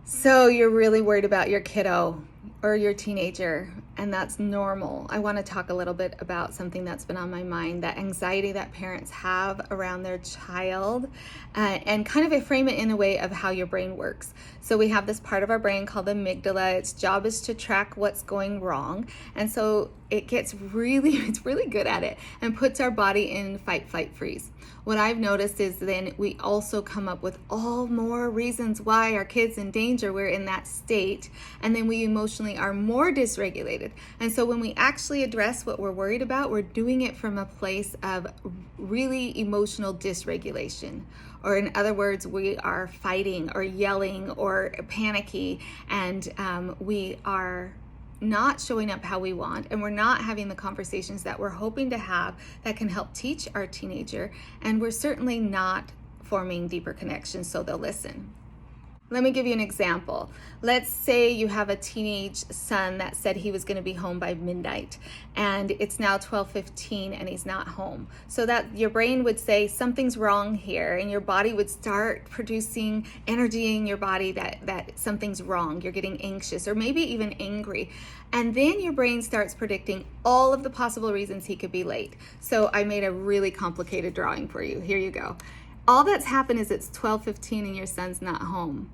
So you're really worried about your kiddo or your teenager, and that's normal. I want to talk a little bit about something that's been on my mind, that anxiety that parents have around their child, and kind of frame it in a way of how your brain works. So we have this part of our brain called the amygdala. Its job is to track what's going wrong, and so it's really good at it and puts our body in fight, flight, freeze. What I've noticed is then we also come up with all more reasons why our kid's in danger. We're in that state, and then we emotionally are more dysregulated. And so when we actually address what we're worried about, we're doing it from a place of really emotional dysregulation. Or in other words, we are fighting or yelling or panicky, and we are not showing up how we want, and we're not having the conversations that we're hoping to have that can help teach our teenager, and we're certainly not forming deeper connections so they'll listen. Let me give you an example. Let's say you have a teenage son that said he was going to be home by midnight, and it's now 12:15 and he's not home. So that your brain would say something's wrong here, and your body would start producing energy in your body that something's wrong. You're getting anxious or maybe even angry. And then your brain starts predicting all of the possible reasons he could be late. So I made a really complicated drawing for you. Here you go. All that's happened is it's 12:15 and your son's not home.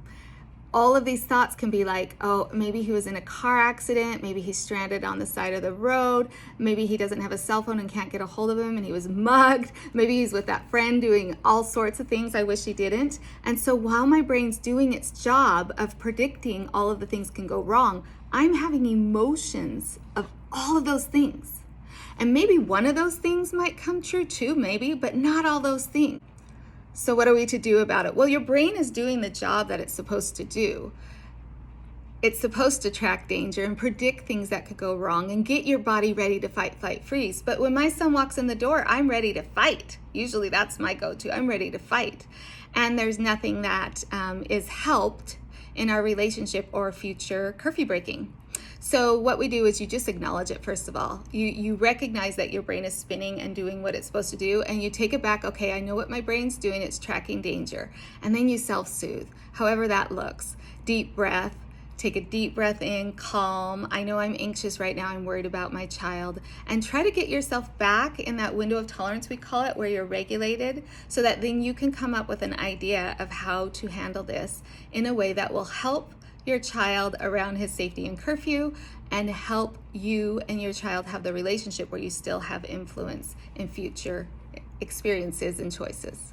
All of these thoughts can be like, oh, maybe he was in a car accident, maybe he's stranded on the side of the road, maybe he doesn't have a cell phone and can't get a hold of him and he was mugged, maybe he's with that friend doing all sorts of things I wish he didn't. And so while my brain's doing its job of predicting all of the things can go wrong, I'm having emotions of all of those things. And maybe one of those things might come true too, maybe, but not all those things. So what are we to do about it? Well, your brain is doing the job that it's supposed to do. It's supposed to track danger and predict things that could go wrong and get your body ready to fight, flight, freeze. But when my son walks in the door, I'm ready to fight. Usually that's my go-to. I'm ready to fight. And there's nothing that is helped in our relationship or future curfew breaking. So what we do is you just acknowledge it, first of all. You recognize that your brain is spinning and doing what it's supposed to do, and you take it back. Okay, I know what my brain's doing. It's tracking danger. And then you self-soothe, however that looks. Deep breath. Take a deep breath in, calm. I know I'm anxious right now. I'm worried about my child. And try to get yourself back in that window of tolerance, we call it, where you're regulated, so that then you can come up with an idea of how to handle this in a way that will help your child around his safety and curfew, and help you and your child have the relationship where you still have influence in future experiences and choices.